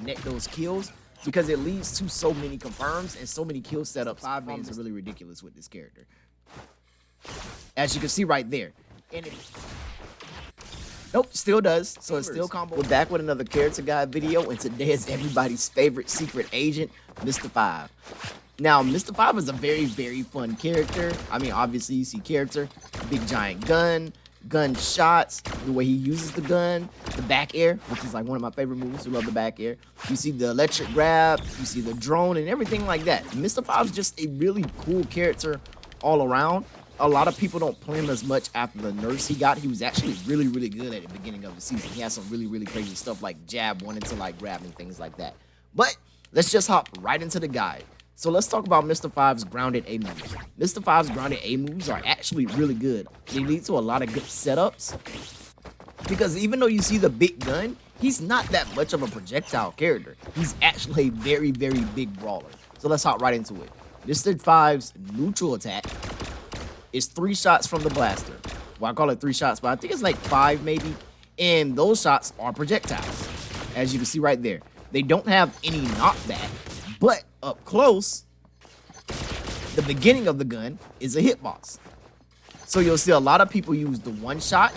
net those kills because it leads to so many confirms and so many kill setups. 5 mans are really ridiculous with this character. As you can see right there. And nope, still does. So it's still combo. We're back with another character guide video, and today is everybody's favorite secret agent, Mr. 5. Now, Mr. 5 is a very, very fun character. I mean, obviously, you see character, big giant gun shots, the way he uses the gun, the back air, which is like one of my favorite moves. We love the back air. You see the electric grab, you see the drone, and everything like that. Mr. 5 is just a really cool character all around. A lot of people don't play him as much after the nerfs he got. He was actually really, really good at the beginning of the season. He had some really, really crazy stuff like jab, wanting to like grab and things like that. But let's just hop right into the guide. So let's talk about Mr. 5's grounded A moves. Mr. 5's grounded A moves are actually really good. They lead to a lot of good setups. Because even though you see the big gun, he's not that much of a projectile character. He's actually a very, very big brawler. So let's hop right into it. Mr. 5's neutral attack is 3 shots from the blaster. Well, I call it 3 shots, but I think it's like 5 maybe. And those shots are projectiles, as you can see right there. They don't have any knockback, but up close, the beginning of the gun is a hitbox. So you'll see a lot of people use the 1 shot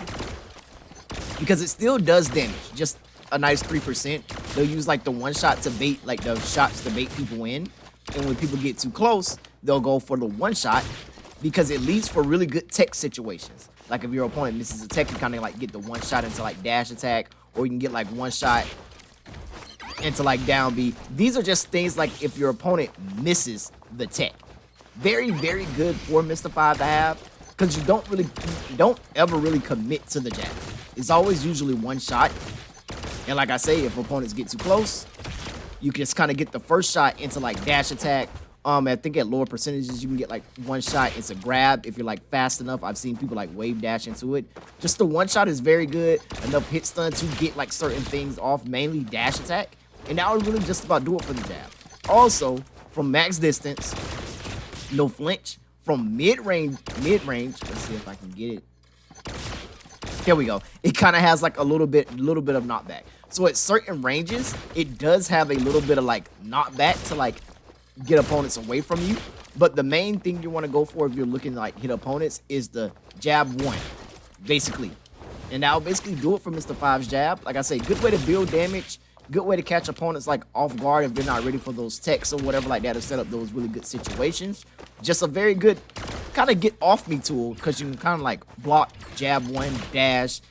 because it still does damage, just a nice 3%. They'll use like the 1 shot to bait, like the shots to bait people in. And when people get too close, they'll go for the 1 shot because it leads for really good tech situations. Like if your opponent misses a tech, you kind of like get the 1 shot into like dash attack, or you can get like 1 shot into like down B. These are just things like if your opponent misses the tech. Very, very good for Mr. 5 to have because you don't ever really commit to the jab. It's always usually 1 shot. And like I say, if opponents get too close, you can just kind of get the first shot into like dash attack. I think at lower percentages, you can get like 1 shot into grab if you're like fast enough. I've seen people like wave dash into it. Just the 1 shot is very good. Enough hit stun to get like certain things off, mainly dash attack. And now we really just about do it for the jab. Also, from max distance, no flinch. From mid-range, let's see if I can get it. Here we go. It kind of has like a little bit of knockback. So at certain ranges, it does have a little bit of like knockback to like get opponents away from you. But the main thing you want to go for if you're looking to like hit opponents is the jab 1, basically. And that'll basically do it for Mr. 5's jab. Like I say, good way to build damage. Good way to catch opponents like off guard if they're not ready for those techs or whatever like that to set up those really good situations. Just a very good kind of get off me tool because you can kind of like block, jab 1, dash,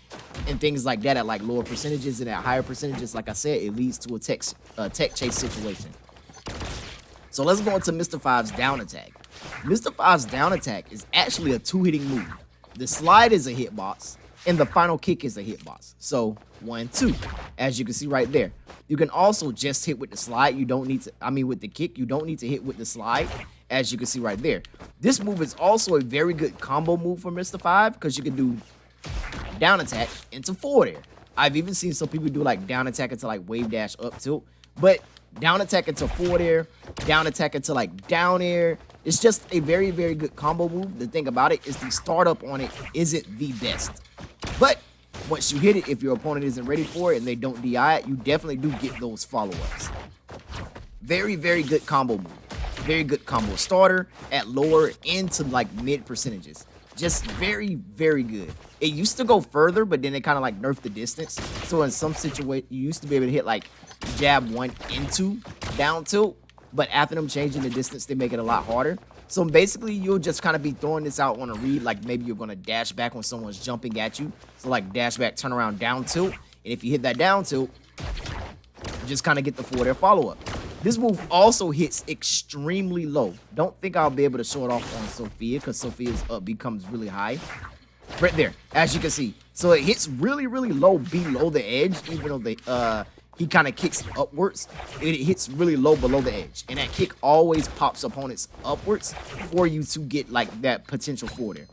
and things like that at like lower percentages, and at higher percentages, like I said, it leads to a tech chase situation. So let's go into Mr. 5's down attack. Mr. 5's down attack is actually a 2-hitting move. The slide is a hitbox, and the final kick is a hitbox. So 1, 2, as you can see right there. You can also just hit with the slide. You don't need to, with the kick, you don't need to hit with the slide, as you can see right there. This move is also a very good combo move for Mr. 5 because you can do down attack into forward air. I've even seen some people do like down attack into like wave dash up tilt, but down attack into forward air, down attack into like down air. It's just a very, very good combo move. The thing about it is the startup on it isn't the best. But once you hit it, if your opponent isn't ready for it and they don't DI it, you definitely do get those follow-ups. Very, very good combo move. Very good combo starter at lower into like mid percentages. Just very, very good. It used to go further, but then they kind of like nerfed the distance. So in some situations, you used to be able to hit like jab 1 into down tilt. But after them changing the distance, they make it a lot harder. So basically, you'll just kind of be throwing this out on a read, like maybe you're going to dash back when someone's jumping at you. So like dash back, turn around, down tilt. And if you hit that down tilt, you just kind of get the forward air follow-up. This move also hits extremely low. Don't think I'll be able to show it off on Sophia because Sophia's up becomes really high. Right there, as you can see. So it hits really, really low below the edge, even though he kind of kicks upwards. It hits really low below the edge. And that kick always pops opponents upwards for you to get like that potential forward air.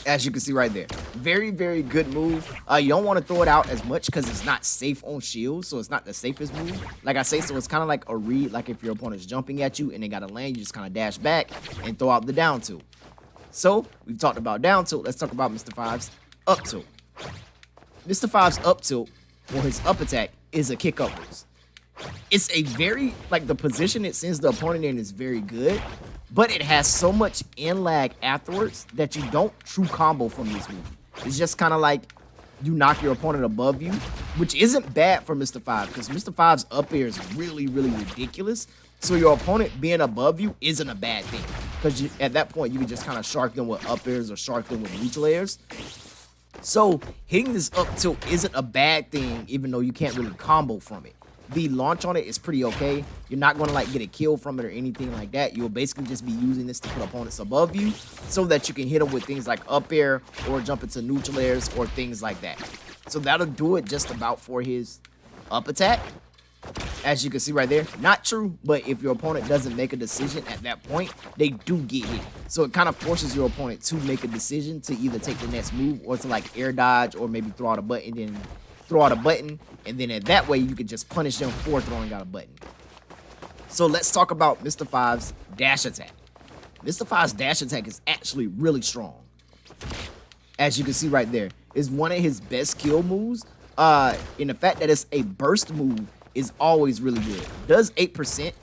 As you can see right there. Very, very good move. You don't want to throw it out as much because it's not safe on shield. So it's not the safest move. Like I say, so it's kind of like a read. Like if your opponent's jumping at you and they got to land, you just kind of dash back and throw out the down tilt. So we've talked about down tilt. Let's talk about Mr. 5's up tilt. Mr. 5's up tilt, or his up attack, is a kick upwards. It's a very, like, the position it sends the opponent in is very good, but it has so much in lag afterwards that you don't true combo from this move. It's just kind of like you knock your opponent above you, which isn't bad for Mr. Five, because Mr. Five's up air is really, really ridiculous. So your opponent being above you isn't a bad thing, because at that point you can just kind of shark them with up airs or shark them with neutral airs. So hitting this up tilt isn't a bad thing, even though you can't really combo from it. The launch on it is pretty okay. You're not going to like get a kill from it or anything like that. You'll basically just be using this to put opponents above you so that you can hit them with things like up air or jump into neutral airs or things like that. So that'll do it just about for his up attack. As you can see right there, not true, but if your opponent doesn't make a decision at that point, they do get hit. So it kind of forces your opponent to make a decision to either take the next move or to like air dodge or maybe throw out a button, and then at that way you can just punish them for throwing out a button. So let's talk about Mr. Five's dash attack. Mr. Five's dash attack is actually really strong. As you can see right there, it's one of his best kill moves. In the fact that it's a burst move is always really good. Does 8%,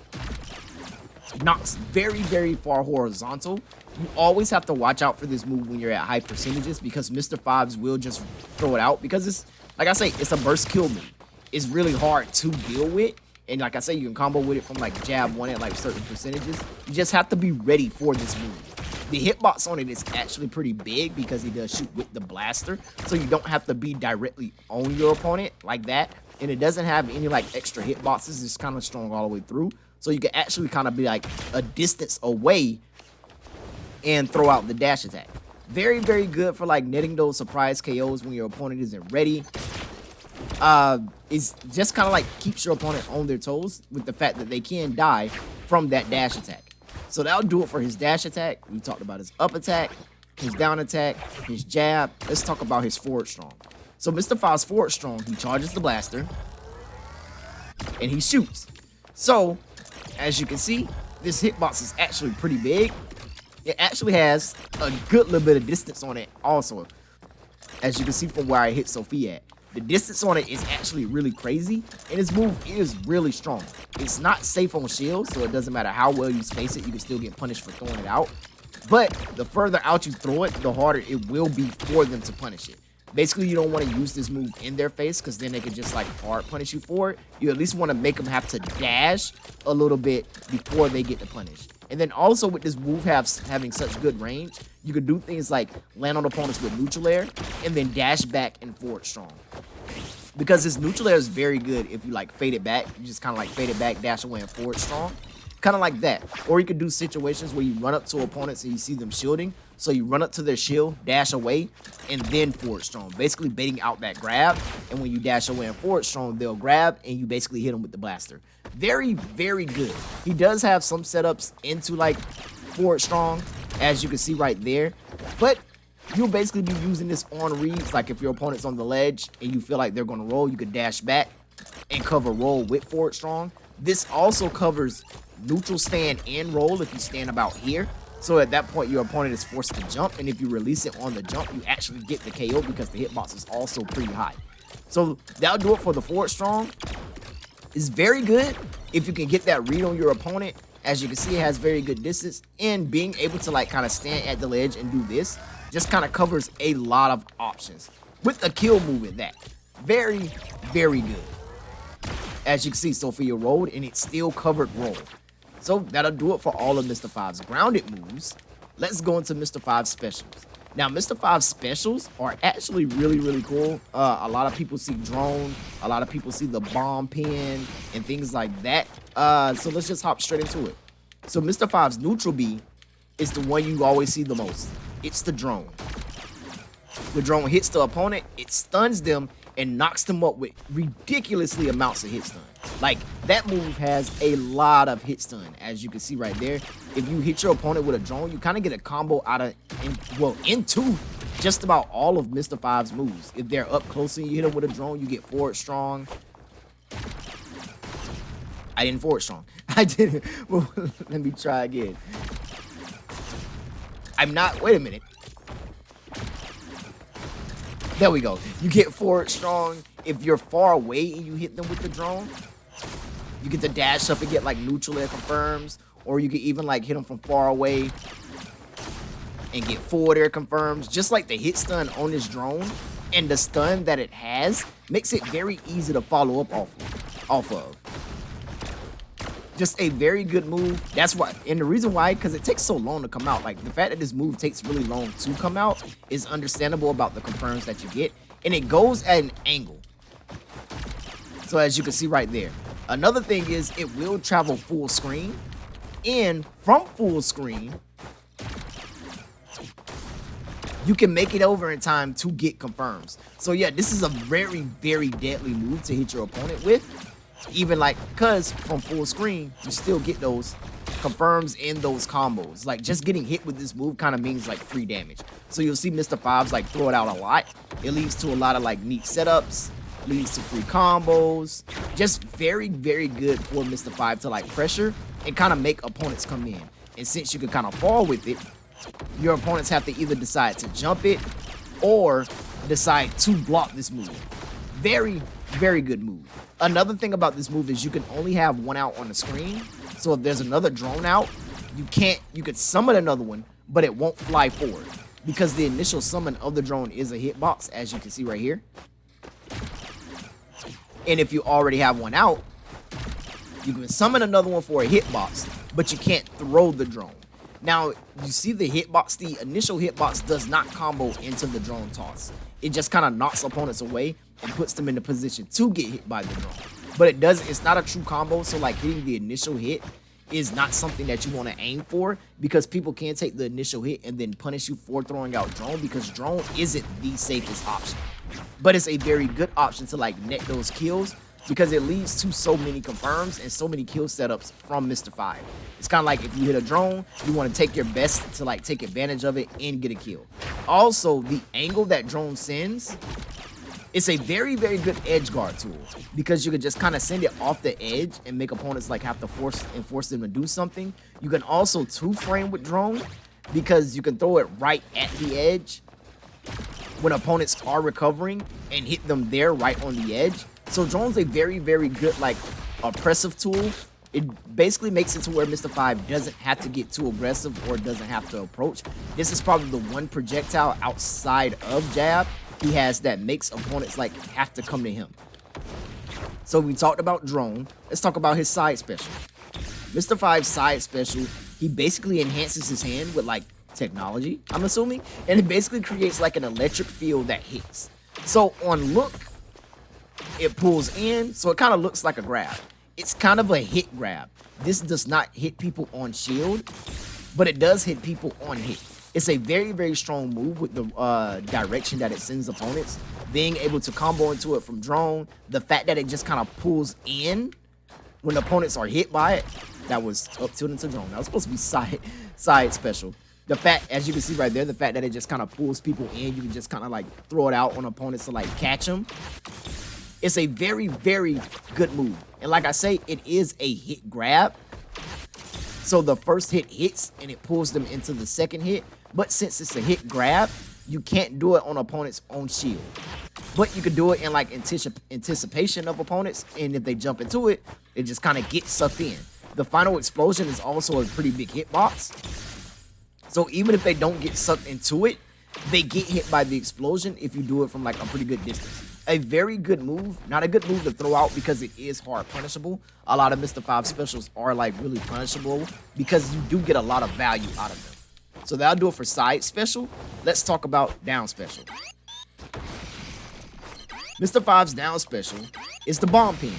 knocks very, very far horizontal. You always have to watch out for this move when you're at high percentages, because Mr. Fives will just throw it out, because it's, like I say, it's a burst kill move. It's really hard to deal with, and like I say, you can combo with it from like jab one at like certain percentages. You just have to be ready for this move. The hitbox on it is actually pretty big because he does shoot with the blaster, so you don't have to be directly on your opponent like that, and it doesn't have any like extra hitboxes. It's kind of strong all the way through, so you can actually kind of be like a distance away and throw out the dash attack. Very, very good for like netting those surprise KOs when your opponent isn't ready. It's just kind of like keeps your opponent on their toes with the fact that they can die from that dash attack. So that'll do it for his dash attack. We talked about his up attack, his down attack, his jab. Let's talk about his forward strong. So Mr. Five's forward strong, he charges the blaster and he shoots. So as you can see, this hitbox is actually pretty big. It actually has a good little bit of distance on it also. As you can see from where I hit Sophia at. The distance on it is actually really crazy, and this move is really strong. It's not safe on shields, so it doesn't matter how well you space it, you can still get punished for throwing it out. But the further out you throw it, the harder it will be for them to punish it. Basically, you don't want to use this move in their face, because then they could just like hard punish you for it. You at least want to make them have to dash a little bit before they get the punish. And then also with this move having such good range, you could do things like land on opponents with neutral air and then dash back and forward strong. Because this neutral air is very good if you like fade it back. You just kind of like fade it back, dash away and forward strong. Kind of like that. Or you could do situations where you run up to opponents and you see them shielding. So you run up to their shield, dash away, and then forward strong. Basically baiting out that grab. And when you dash away and forward strong, they'll grab and you basically hit them with the blaster. Very, very good. He does have some setups into like forward strong, as you can see right there. But you'll basically be using this on reads. Like if your opponent's on the ledge and you feel like they're going to roll, you could dash back and cover roll with forward strong. This also covers neutral stand and roll if you stand about here. So at that point, your opponent is forced to jump, and if you release it on the jump, you actually get the KO because the hitbox is also pretty high. So that'll do it for the forward strong. It's very good if you can get that read on your opponent. As you can see, it has very good distance, and being able to like kind of stand at the ledge and do this just kind of covers a lot of options with the kill move at that. Very, very good. As you can see, Sophia rolled and it still covered roll. So that'll do it for all of Mr. Five's grounded moves. Let's go into Mr. Five's specials. Now, Mr. Five's specials are actually really, really cool. A lot of people see drone. A lot of people see the bomb pin and things like that. So let's just hop straight into it. So Mr. Five's neutral B is the one you always see the most. It's the drone. The drone hits the opponent, it stuns them, and knocks them up with ridiculously amounts of hit stun. Like, that move has a lot of hit stun, as you can see right there. If you hit your opponent with a drone, you kind of get a combo out of, into just about all of Mr. Five's moves. If they're up close and you hit them with a drone, you get forward strong. I didn't forward strong. I didn't. Well, let me try again. I'm not, wait a minute. There we go. You get forward strong if you're far away and you hit them with the drone, you get to dash up and get like neutral air confirms, or you can even like hit them from far away and get forward air confirms. Just like the hit stun on this drone and the stun that it has makes it very easy to follow up off of. Just a very good move. That's why, and the reason why, because it takes so long to come out. Like the fact that this move takes really long to come out is understandable about the confirms that you get, and it goes at an angle. So as you can see right there. Another thing is it will travel full screen, and from full screen, you can make it over in time to get confirms. So yeah, this is a very, very deadly move to hit your opponent with. Even like, cause from full screen, you still get those confirms in those combos. Like just getting hit with this move kind of means like free damage. So you'll see Mr. Fives like throw it out a lot. It leads to a lot of like neat setups, leads to free combos. Just very, very good for Mr. Five to like pressure and kind of make opponents come in. And since you can kind of fall with it, your opponents have to either decide to jump it or decide to block this move. Very, very good move. Another thing about this move is you can only have one out on the screen. So if there's another drone out, you could summon another one, but it won't fly forward because the initial summon of the drone is a hitbox, as you can see right here. And if you already have one out, you can summon another one for a hitbox, but you can't throw the drone. Now, you see the hitbox, the initial hitbox does not combo into the drone toss. It just kind of knocks opponents away and puts them in the position to get hit by the drone. But it's not a true combo, so like hitting the initial hit is not something that you want to aim for, because people can take the initial hit and then punish you for throwing out drone, because drone isn't the safest option. But it's a very good option to like net those kills, because it leads to so many confirms and so many kill setups from Mr. Five. It's kind of like if you hit a drone, you want to take your best to like take advantage of it and get a kill. Also, the angle that drone sends, it's a very, very good edge guard tool, because you can just kind of send it off the edge and make opponents like have to force them to do something. You can also two-frame with drone, because you can throw it right at the edge when opponents are recovering and hit them there right on the edge. So drone's a very, very good like oppressive tool. It basically makes it to where Mr. Five doesn't have to get too aggressive or doesn't have to approach. This is probably the one projectile outside of jab he has that makes opponents like have to come to him. So we talked about drone. Let's talk about his side special. Mr. Five's side special, he basically enhances his hand with like technology, I'm assuming, and it basically creates like an electric field that hits. So on look, it pulls in, so it kind of looks like a grab. It's kind of a hit grab. This does not hit people on shield, but it does hit people on hit. It's a very, very strong move with the direction that it sends opponents. Being able to combo into it from drone, the fact that it just kind of pulls in when opponents are hit by it. That was up tilted to drone. That was supposed to be side special. The fact, as you can see right there, the fact that it just kind of pulls people in, you can just kind of like throw it out on opponents to like catch them. It's a very, very good move. And like I say, it is a hit grab. So the first hit hits and it pulls them into the second hit. But since it's a hit grab, you can't do it on opponent's own shield. But you can do it in like anticipation of opponents. And if they jump into it, it just kind of gets sucked in. The final explosion is also a pretty big hitbox. So even if they don't get sucked into it, they get hit by the explosion if you do it from like a pretty good distance. A very good move, not a good move to throw out because it is hard punishable. A lot of Mr. Five specials are like really punishable because you do get a lot of value out of them. So that'll do it for side special. Let's talk about down special. Mr. Five's down special is the bomb pin.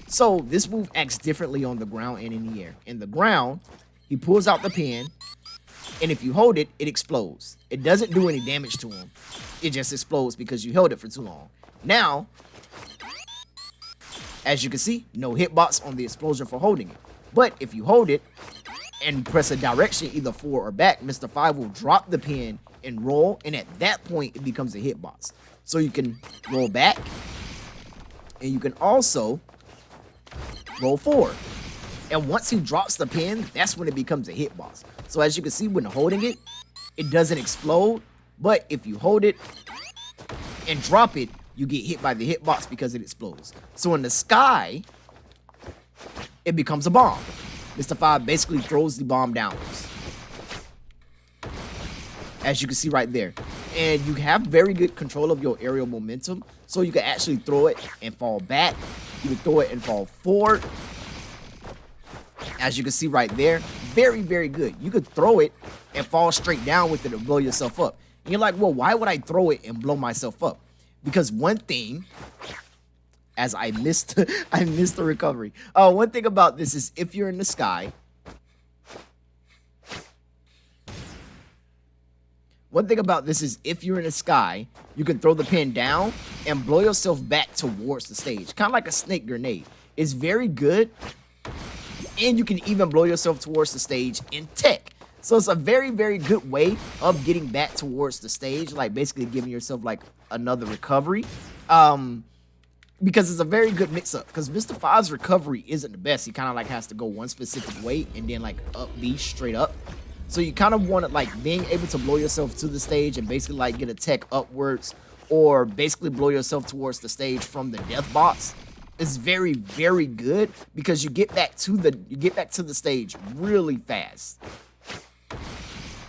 So this move acts differently on the ground and in the air. In the ground, he pulls out the pin, and if you hold it, it explodes. It doesn't do any damage to him. It just explodes because you held it for too long. Now, as you can see, no hitbox on the explosion for holding it. But if you hold it and press a direction, either forward or back, Mr. Five will drop the pin and roll, and at that point, it becomes a hitbox. So you can roll back, and you can also roll forward. And once he drops the pin, that's when it becomes a hitbox. So as you can see, when holding it, it doesn't explode. But if you hold it and drop it, you get hit by the hitbox because it explodes. So in the sky, it becomes a bomb. Mr. Five basically throws the bomb downwards, as you can see right there. And you have very good control of your aerial momentum, so you can actually throw it and fall back. You can throw it and fall forward, as you can see right there. Very, very good. You could throw it and fall straight down with it and blow yourself up. And you're like, well, why would I throw it and blow myself up? Because one thing, as I missed the recovery. One thing about this is if you're in the sky, you can throw the pin down and blow yourself back towards the stage. Kind of like a snake grenade. It's very good. And you can even blow yourself towards the stage in tech. So it's a very, very good way of getting back towards the stage. Like basically giving yourself like another recovery. Because it's a very good mix-up. Because Mr. Five's recovery isn't the best. He kind of like has to go one specific way and then like up B straight up. So you kind of want to like being able to blow yourself to the stage and basically like get a tech upwards, or basically blow yourself towards the stage from the death box is very, very good, because you get back to the stage really fast.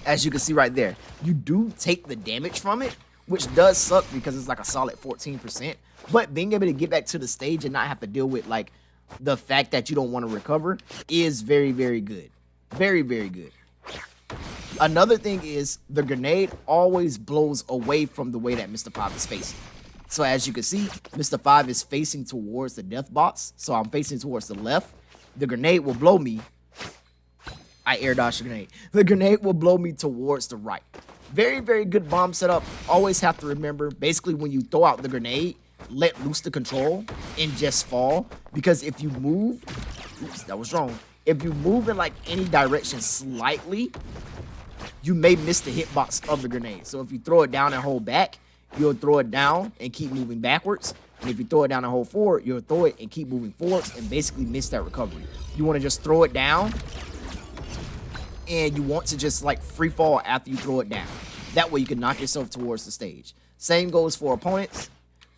As you can see right there, you do take the damage from it, which does suck because it's like a solid 14%. But being able to get back to the stage and not have to deal with like the fact that you don't want to recover is very, very good. Very, very good. Another thing is the grenade always blows away from the way that Mr. Five is facing. So as you can see, Mr. Five is facing towards the death box. So I'm facing towards the left. The grenade will blow me. I air dodged the grenade. The grenade will blow me towards the right. Very, very good bomb setup. Always have to remember, basically when you throw out the grenade, let loose the control and just fall. Because if you move, oops, that was wrong. If you move in like any direction slightly, you may miss the hitbox of the grenade. So if you throw it down and hold back, you'll throw it down and keep moving backwards. And if you throw it down and hold forward, you'll throw it and keep moving forwards and basically miss that recovery. You want to just throw it down, and you want to just like free fall after you throw it down. That way you can knock yourself towards the stage. Same goes for opponents.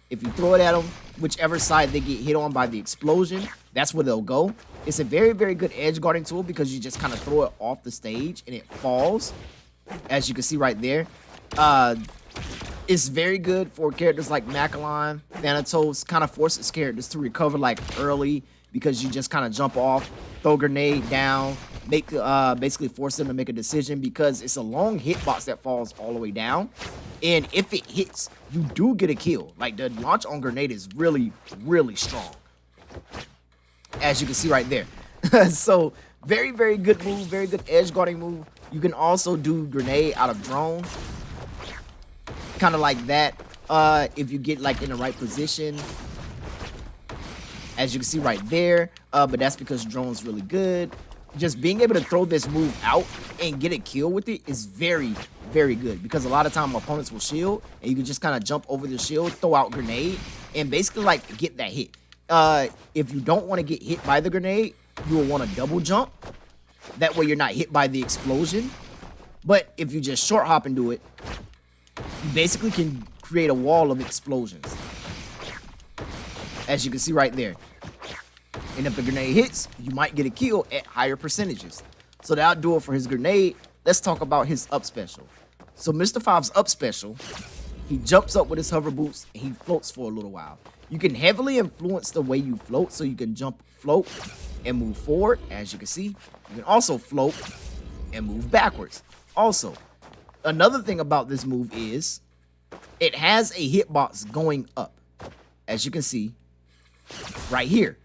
If you throw it at them, whichever side they get hit on by the explosion, that's where they'll go. It's a very, very good edge guarding tool because you just kind of throw it off the stage and it falls, as you can see right there. It's very good for characters like Macalon, Thanatos, kind of forces characters to recover like early because you just kind of jump off, throw a grenade down, make basically force them to make a decision because it's a long hitbox that falls all the way down. And if it hits, you do get a kill. Like the launch on grenade is really, really strong, as you can see right there. So very, very good move, very good edge guarding move. You can also do grenade out of drone, kind of like that, if you get like in the right position, as you can see right there. But that's because drone's really good. Just being able to throw this move out and get a kill with it is very, very good, because a lot of time opponents will shield and you can just kind of jump over the shield, throw out grenade, and basically like get that hit. If you don't want to get hit by the grenade, you will want to double jump. That way you're not hit by the explosion. But if you just short hop and do it, you basically can create a wall of explosions, as you can see right there. And if the grenade hits, you might get a kill at higher percentages. So that'll do it for his grenade. Let's talk about his up special. So Mr. Five's up special, he jumps up with his hover boots and he floats for a little while. You can heavily influence the way you float, so you can jump, float, and move forward, as you can see. You can also float and move backwards. Also, another thing about this move is it has a hitbox going up, as you can see right here.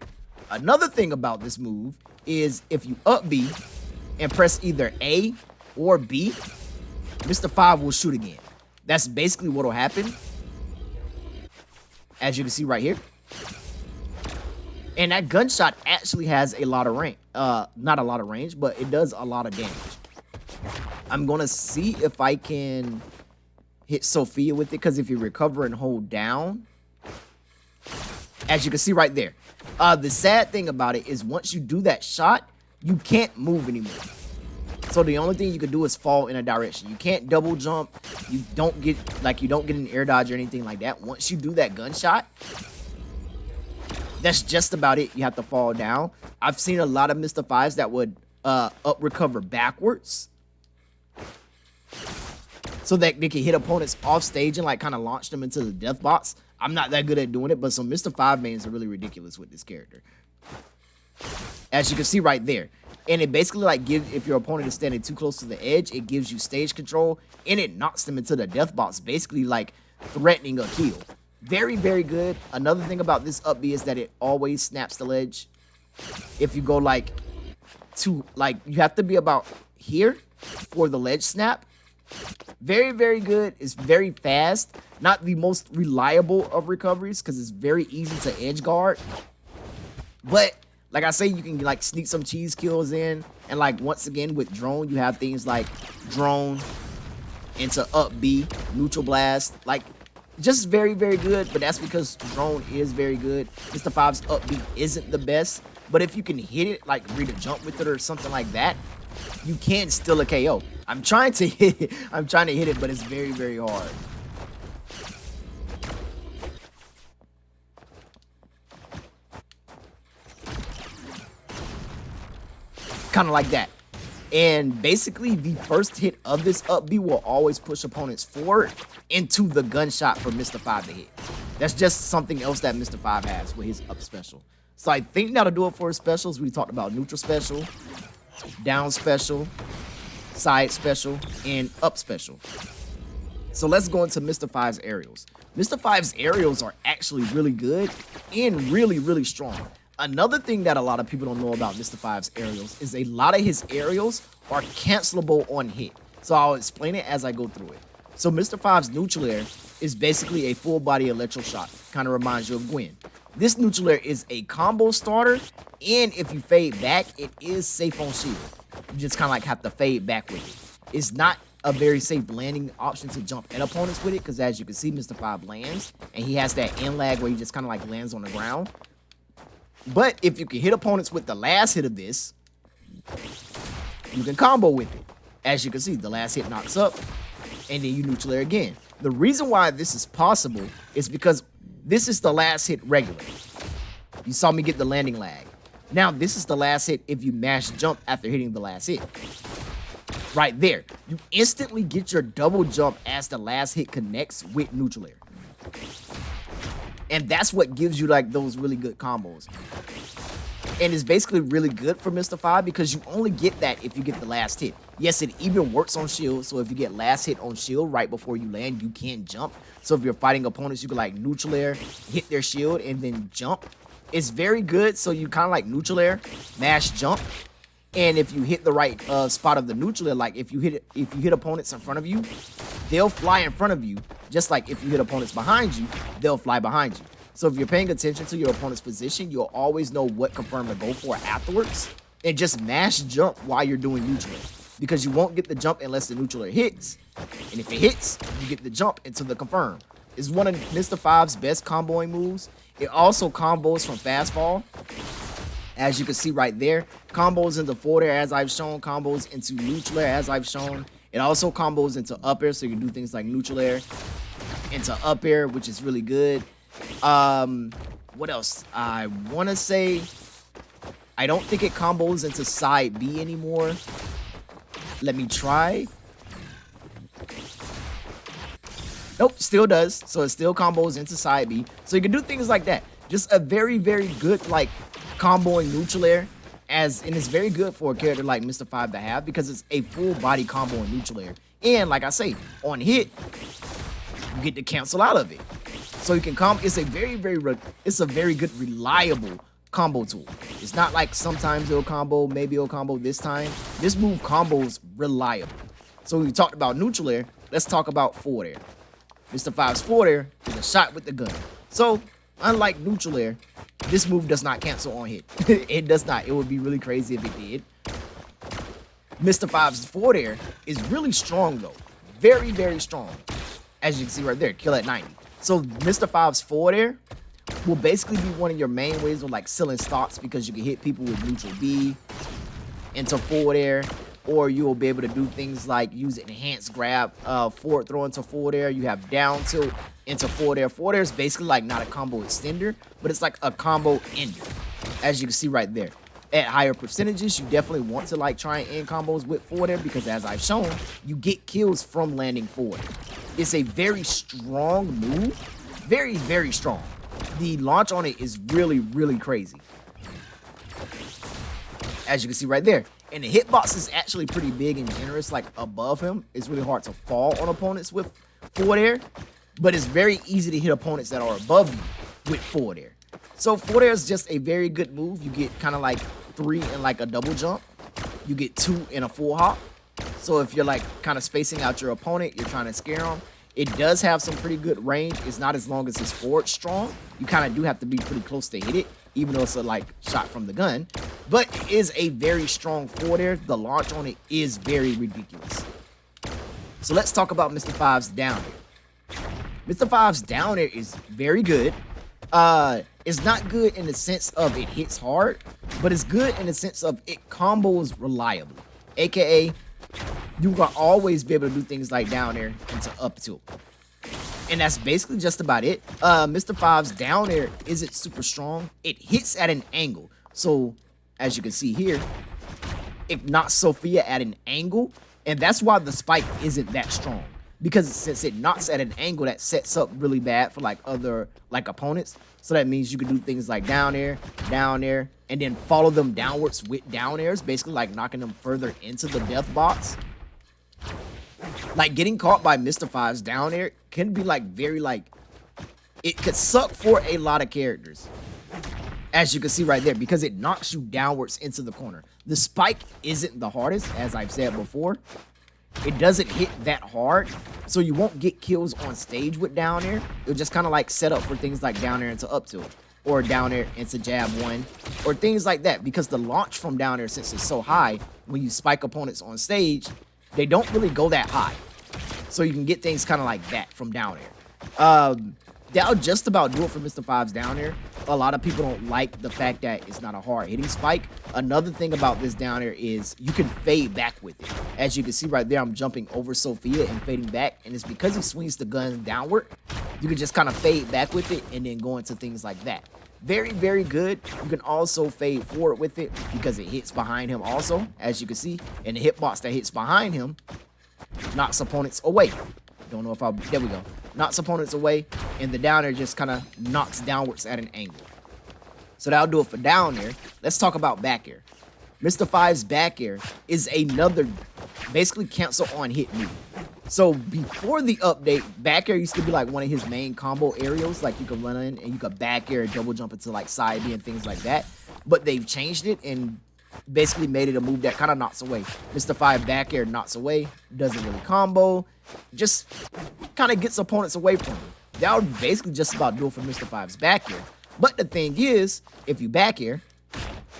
Another thing about this move is if you up B and press either A or B, Mr. Five will shoot again. That's basically what will happen, as you can see right here. And that gunshot actually has a lot of range. Not a lot of range, but it does a lot of damage. I'm going to see if I can hit Sophia with it, because if you recover and hold down, as you can see right there. The sad thing about it is once you do that shot, you can't move anymore. So the only thing you can do is fall in a direction. You can't double jump. You don't get an air dodge or anything like that. Once you do that gunshot, that's just about it. You have to fall down. I've seen a lot of Mr. Fives that would up recover backwards, so that they can hit opponents off stage and like kind of launch them into the death box. I'm not that good at doing it, but some Mr. Five mains are really ridiculous with this character, as you can see right there. And it basically like gives, if your opponent is standing too close to the edge, it gives you stage control and it knocks them into the death box, basically like threatening a kill. Very, very good. Another thing about this up B is that it always snaps the ledge. If you go like to like, you have to be about here for the ledge snap. Very, very good. It's very fast. Not the most reliable of recoveries because it's very easy to edge guard. But like I say, you can like sneak some cheese kills in. And like once again with drone, you have things like drone into up B, neutral blast. Like just very, very good. But that's because drone is very good. Mr. Five's up B isn't the best. But if you can hit it, like read a jump with it or something like that, you can still a KO. I'm trying to hit it, but it's very, very hard. Kind of like that. And basically the first hit of this up B will always push opponents forward into the gunshot for Mr. Five to hit. That's just something else that Mr. Five has with his up special. So I think that'll do it for his specials. We talked about neutral special, down special, side special, and up special. So let's go into Mr. Five's aerials. Mr. Five's aerials are actually really good and really, really strong. Another thing that a lot of people don't know about Mr. Five's aerials is a lot of his aerials are cancelable on hit. So I'll explain it as I go through it. So Mr. Five's neutral air is basically a full body electro shot. Kind of reminds you of Gwen. This neutral air is a combo starter, and if you fade back, it is safe on shield. You just kind of like have to fade back with it. It's not a very safe landing option to jump at opponents with it, because as you can see, Mr. Five lands, and he has that in lag where he just kind of like lands on the ground. But if you can hit opponents with the last hit of this, you can combo with it. As you can see, the last hit knocks up, and then you neutral air again. The reason why this is possible is because this is the last hit regular. You saw me get the landing lag. Now, this is the last hit if you mash jump after hitting the last hit. Right there. You instantly get your double jump as the last hit connects with neutral air. And that's what gives you like those really good combos. And it's basically really good for Mr. Five because you only get that if you get the last hit. Yes, it even works on shield. So if you get last hit on shield right before you land, you can't jump. So if you're fighting opponents, you can like neutral air, hit their shield, and then jump. It's very good. So you kind of like neutral air, mash jump. And if you hit the right spot of the neutral air, like if you hit opponents in front of you, they'll fly in front of you. Just like if you hit opponents behind you, they'll fly behind you. So if you're paying attention to your opponent's position, you'll always know what confirm to go for afterwards. And just mash jump while you're doing neutral air. Because you won't get the jump unless the neutral air hits. And if it hits, you get the jump into the confirm. It's one of Mr. Five's best comboing moves. It also combos from fast fall. As you can see right there. Combos into forward air as I've shown. Combos into neutral air as I've shown. It also combos into up air. So you can do things like neutral air into up air, which is really good. What else? I want to say I don't think it combos into side B anymore. Let me try. Nope, still does. So it still combos into side B. So you can do things like that. Just a very, very good like comboing neutral air. And it's very good for a character like Mr. Five to have because it's a full body combo in neutral air. And like I say, on hit, you get to cancel out of it. So you can it's a very good reliable combo tool. It's not like sometimes it'll combo, maybe it'll combo this time. This move combos reliable. So we talked about neutral air, let's talk about forward air. Mr. Five's forward air is a shot with the gun. So unlike neutral air, this move does not cancel on hit. It does not. It would be really crazy if it did. Mr. Five's forward air is really strong though. Very, very strong. As you can see right there, kill at 90. So Mr. Five's forward air will basically be one of your main ways of like sealing stocks because you can hit people with neutral B into forward air. or you will be able to do things like use enhanced grab, forward throw into forward air. You have down tilt into forward air. Forward air is basically like not a combo extender, but it's like a combo ender, as you can see right there. At higher percentages, you definitely want to like try and end combos with forward air because, as I've shown, you get kills from landing forward. It's a very strong move, very, very strong. The launch on it is really, really crazy, as you can see right there. And the hitbox is actually pretty big and generous, like above him. It's really hard to fall on opponents with forward air, but it's very easy to hit opponents that are above you with forward air. So forward air is just a very good move. You get kind of like 3 in like a double jump. You get 2 in a full hop. So if you're like kind of spacing out your opponent, you're trying to scare them. It does have some pretty good range. It's not as long as his forward strong. You kind of do have to be pretty close to hit it, even though it's a like shot from the gun. But it is a very strong forward air. The launch on it is very ridiculous. So let's talk about Mr. Five's down air. Mr. Five's down air is very good. It's not good in the sense of it hits hard, but it's good in the sense of it combos reliably. AKA, you will always be able to do things like down air into up tilt. And that's basically just about it. Mr. Five's down air isn't super strong. It hits at an angle. So, as you can see here, it knocks Sophia at an angle, and that's why the spike isn't that strong. Because since it knocks at an angle, that sets up really bad for like other like opponents. So that means you can do things like down air, and then follow them downwards with down airs, basically like knocking them further into the death box. Like getting caught by Mr. Five's down air can be like very like, it could suck for a lot of characters, as you can see right there, because it knocks you downwards into the corner. The spike isn't the hardest, as I've said before. It doesn't hit that hard, so you won't get kills on stage with down air. It'll just kind of like set up for things like down air into up tilt, or down air into jab 1, or things like that, because the launch from down air, since it's so high, when you spike opponents on stage, they don't really go that high. So you can get things kind of like that from down air. That'll just about do it for Mr. Five's down air. A lot of people don't like the fact that it's not a hard hitting spike. Another thing about this down air is you can fade back with it. As you can see right there, I'm jumping over Sophia and fading back, and it's because he swings the gun downward. You can just kind of fade back with it and then go into things like that. Very, very good. You can also fade forward with it because it hits behind him also, as you can see. And the hitbox that hits behind him knocks opponents away. Don't know if I'll, there we go. Knocks opponents away, and the down air just kind of knocks downwards at an angle. So that'll do it for down air. Let's talk about back air. Mr. Five's back air is another basically cancel on hit move. So before the update, back air used to be like one of his main combo aerials. Like you could run in and you could back air and double jump into like side B and things like that. But they've changed it and basically made it a move that kind of knocks away. Mr. Five back air knocks away, doesn't really combo, just kind of gets opponents away from him. That would basically just about do it for Mr. Five's back air. But the thing is, if you back air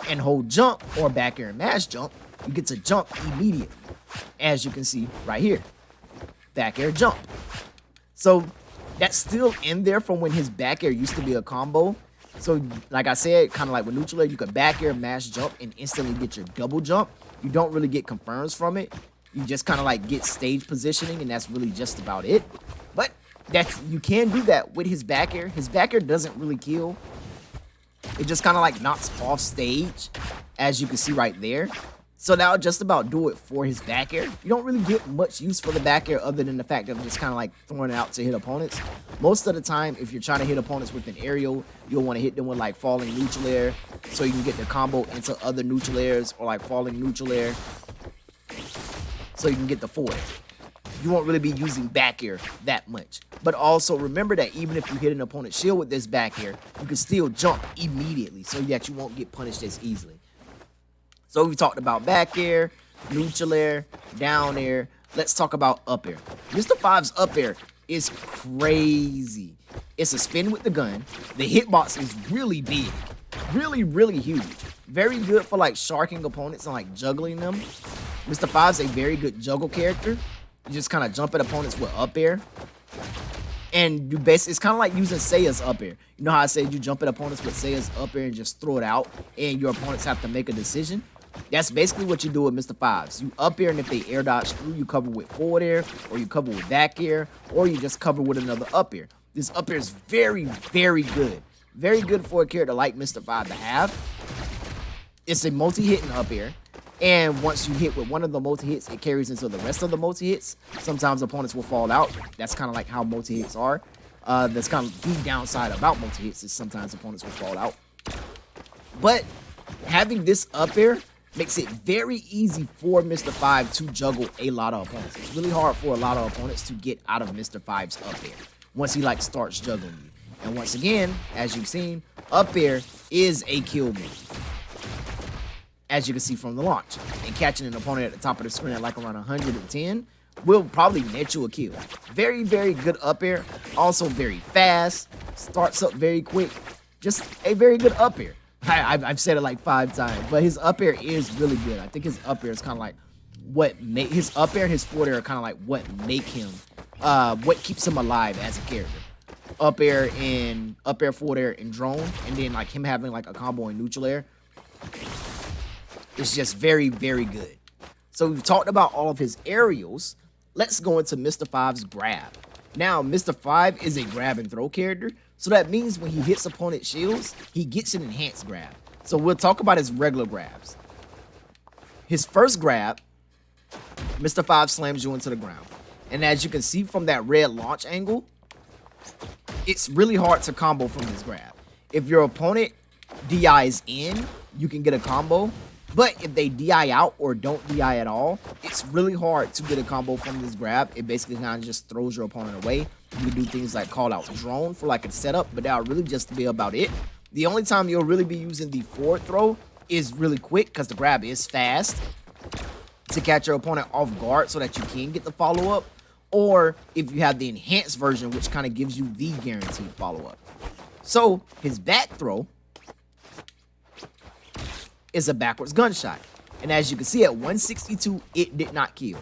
and hold jump or back air and mash jump, you get to jump immediately. As you can see right here, back air jump. So that's still in there from when his back air used to be a combo. So like I said, kind of like with neutral air, you could back air, mash jump, and instantly get your double jump. You don't really get confirms from it. You just kind of like get stage positioning, and that's really just about it. But that's, you can do that with his back air. His back air doesn't really kill. It just kind of like knocks off stage, as you can see right there. So that'll just about do it for his back air. You don't really get much use for the back air other than the fact that I'm just kind of like throwing it out to hit opponents. Most of the time, if you're trying to hit opponents with an aerial, you'll want to hit them with like falling neutral air so you can get the combo into other neutral airs, or like falling neutral air so you can get the forward. You won't really be using back air that much. But also remember that even if you hit an opponent's shield with this back air, you can still jump immediately so that you won't get punished as easily. So we talked about back air, neutral air, down air. Let's talk about up air. Mr. Five's up air is crazy. It's a spin with the gun. The hitbox is really big. Really, really huge. Very good for like sharking opponents and like juggling them. Mr. Five's a very good juggle character. You just kind of jump at opponents with up air. And you basically, it's kind of like using Saeya's up air. You know how I said you jump at opponents with Saeya's up air and just throw it out, and your opponents have to make a decision? That's basically what you do with Mr. Fives. You up air, and if they air dodge through, you cover with forward air, or you cover with back air, or you just cover with another up air. This up air is very, very good. Very good for a character like Mr. Five to have. It's a multi-hitting up air, and once you hit with one of the multi-hits, it carries into the rest of the multi-hits. Sometimes opponents will fall out. That's kind of like how multi-hits are. That's kind of the downside about multi-hits is sometimes opponents will fall out. But having this up air makes it very easy for Mr. Five to juggle a lot of opponents. It's really hard for a lot of opponents to get out of Mr. Five's up air once he like starts juggling you. And once again, as you've seen, up air is a kill move, as you can see from the launch. And catching an opponent at the top of the screen at like around 110 will probably net you a kill. Very, very good up air. Also very fast. Starts up very quick. Just a very good up air. I've said it like 5 times, but his up air is really good. I think his up air is kind of like what make his up air, his forward air are kind of like what make him, what keeps him alive as a character. Up air, forward air, and drone, and then like him having like a combo in neutral air. It's just very, very good. So we've talked about all of his aerials. Let's go into Mr. Five's grab. Now, Mr. Five is a grab and throw character, so that means when he hits opponent shields, he gets an enhanced grab. So we'll talk about his regular grabs. His first grab, Mr. Five slams you into the ground. And as you can see from that red launch angle, it's really hard to combo from this grab. If your opponent DIs in, you can get a combo. But if they DI out or don't DI at all, it's really hard to get a combo from this grab. It basically kind of just throws your opponent away. You can do things like call out drone for like a setup, but that'll really just be about it. The only time you'll really be using the forward throw is really quick because the grab is fast to catch your opponent off guard so that you can get the follow-up. Or if you have the enhanced version, which kind of gives you the guaranteed follow-up. So his back throw is a backwards gunshot. And as you can see at 162, it did not kill.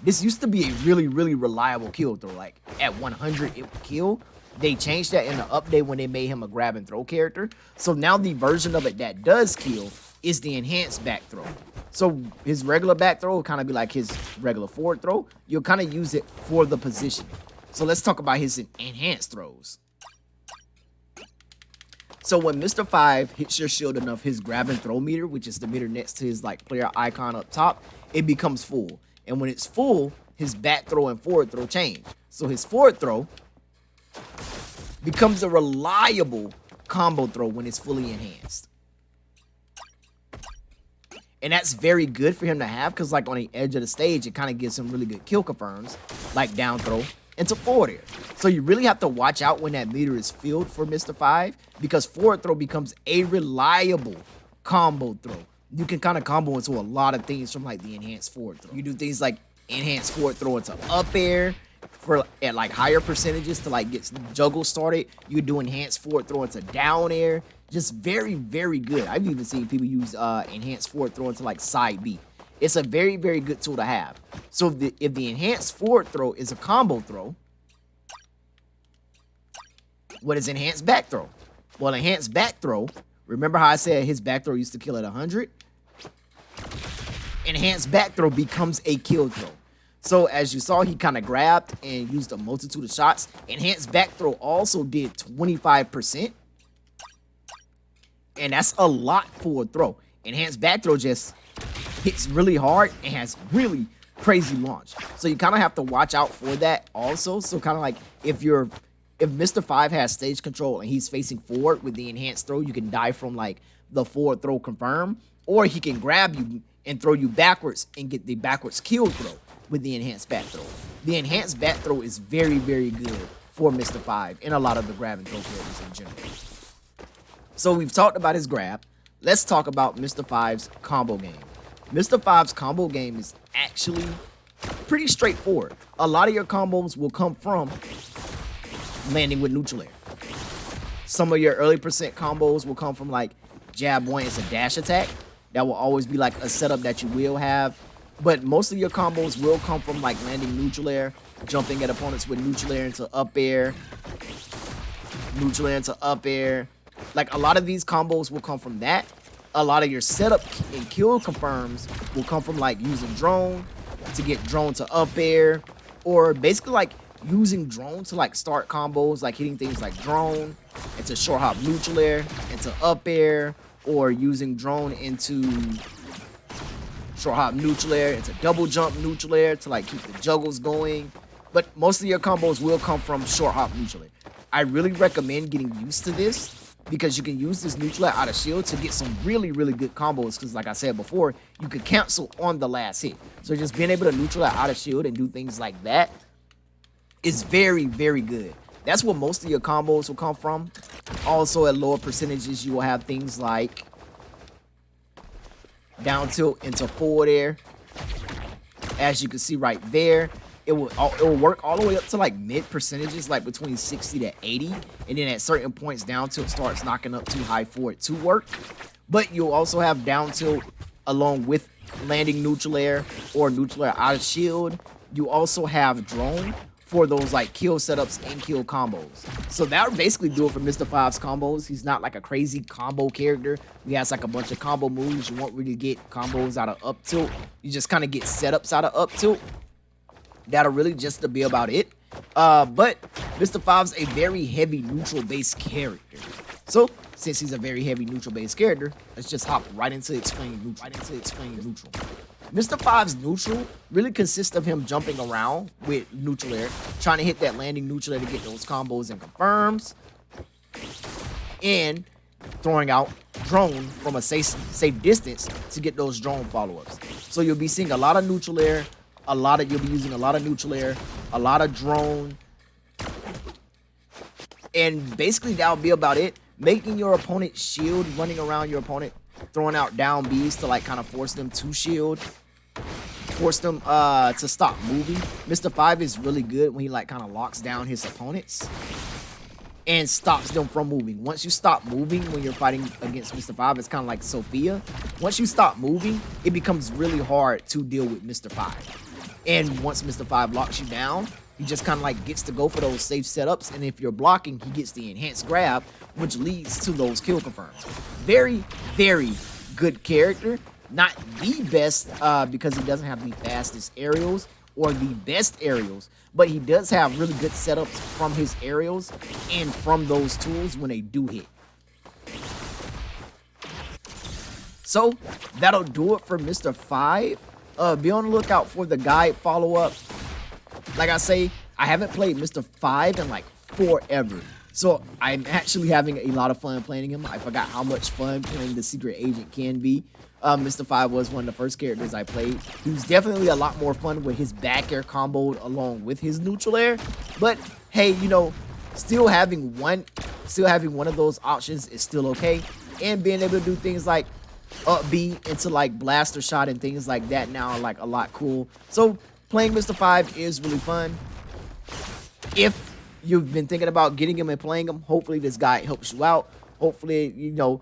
This used to be a really, really reliable kill throw. Like at 100, it would kill. They changed that in the update when they made him a grab and throw character. So now the version of it that does kill is the enhanced back throw. So his regular back throw will kind of be like his regular forward throw. You'll kind of use it for the position. So let's talk about his enhanced throws. So when Mr. Five hits your shield enough, his grab and throw meter, which is the meter next to his like player icon up top, it becomes full. And when it's full, his back throw and forward throw change. So his forward throw becomes a reliable combo throw when it's fully enhanced. And that's very good for him to have because like on the edge of the stage, it kind of gives him really good kill confirms, like down throw into forward air. So you really have to watch out when that meter is filled for Mr. Five because forward throw becomes a reliable combo throw. You can kind of combo into a lot of things from like the enhanced forward throw. You do things like enhanced forward throw into up air for at like higher percentages to like get juggle started. You do enhanced forward throw into down air. Just very, very good. I've even seen people use enhanced forward throw into like side B. It's a very, very good tool to have. So if the enhanced forward throw is a combo throw, what is enhanced back throw? Well, enhanced back throw, remember how I said his back throw used to kill at 100? Enhanced back throw becomes a kill throw. So as you saw, he kind of grabbed and used a multitude of shots. Enhanced back throw also did 25%. And that's a lot for a throw. Enhanced back throw just hits really hard and has really crazy launch. So you kind of have to watch out for that also. So kind of like if Mr. Five has stage control and he's facing forward with the enhanced throw, you can die from like the forward throw confirm, or he can grab you and throw you backwards and get the backwards kill throw with the enhanced back throw. The enhanced back throw is very, very good for Mr. Five and a lot of the grab and throw characters in general. So we've talked about his grab. Let's talk about Mr. Five's combo game. Mr. Five's combo game is actually pretty straightforward. A lot of your combos will come from landing with neutral air. Some of your early percent combos will come from like jab one, it's a dash attack. That will always be like a setup that you will have. But most of your combos will come from like landing neutral air, jumping at opponents with neutral air into up air, neutral air into up air. Like a lot of these combos will come from that. a lot of your setup and kill confirms will come from like using drone to get drone to up air, or basically like using drone to like start combos, like hitting things like drone into short hop neutral air into up air, or using drone into short hop neutral air into double jump neutral air to like keep the juggles going. But most of your combos will come from short hop neutral air. I really recommend getting used to this because you can use this neutral air out of shield to get some really, really good combos. Because like I said before, you could cancel on the last hit. So just being able to neutral air out of shield and do things like that is very, very good. That's where most of your combos will come from. Also, at lower percentages, you will have things like down tilt into forward air. As you can see right there, it will work all the way up to like mid percentages, like between 60 to 80. And then at certain points, down tilt starts knocking up too high for it to work. But you'll also have down tilt along with landing neutral air or neutral air out of shield. You also have drone for those like kill setups and kill combos. So that would basically do it for Mr. Five's combos. He's not like a crazy combo character. He has like a bunch of combo moves. You won't really get combos out of up tilt. You just kind of get setups out of up tilt. That'll really just be about it. But Mr. Five's a very heavy neutral based character. So since he's a very heavy neutral based character, let's just hop right into explaining neutral. Mr. Five's neutral really consists of him jumping around with neutral air, trying to hit that landing neutral air to get those combos and confirms, and throwing out drone from a safe distance to get those drone follow-ups. So you'll be seeing a lot of neutral air, you'll be using a lot of neutral air, a lot of drone, and basically that'll be about it. Making your opponent shield, running around your opponent, throwing out down Bs to like kind of force them to shield, force them to stop moving. Mr. Five is really good when he like kind of locks down his opponents and stops them from moving. Once you stop moving when you're fighting against Mr. Five, it's kind of like Sophia. Once you stop moving, it becomes really hard to deal with Mr. Five. And once Mr. Five locks you down, he just kind of like gets to go for those safe setups, and if you're blocking, he gets the enhanced grab, which leads to those kill confirms. Very, very good character. Not the best because he doesn't have the fastest aerials or the best aerials, but he does have really good setups from his aerials and from those tools when they do hit. So that'll do it for Mr. Five. Be on the lookout for the guide follow-up. Like I say, I haven't played Mr. Five in like forever. So I'm actually having a lot of fun playing him. I forgot how much fun playing the secret agent can be. Mr. Five was one of the first characters I played. He was definitely a lot more fun with his back air comboed along with his neutral air. But hey, you know, still having one of those options is still okay. And being able to do things like up B into like blaster shot and things like that now are like a lot cool. So playing Mr. Five is really fun. If you've been thinking about getting him and playing him, hopefully this guide helps you out. Hopefully, you know,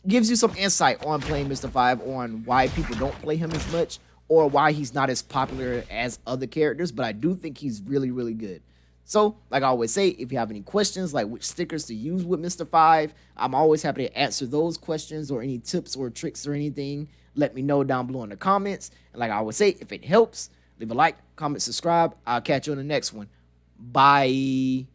gives you some insight on playing Mr. Five, on why people don't play him as much or why he's not as popular as other characters. But I do think he's really, really good. So, like I always say, if you have any questions, like which stickers to use with Mr. Five, I'm always happy to answer those questions, or any tips or tricks or anything. Let me know down below in the comments. And like I always say, if it helps, leave a like, comment, subscribe. I'll catch you on the next one. Bye.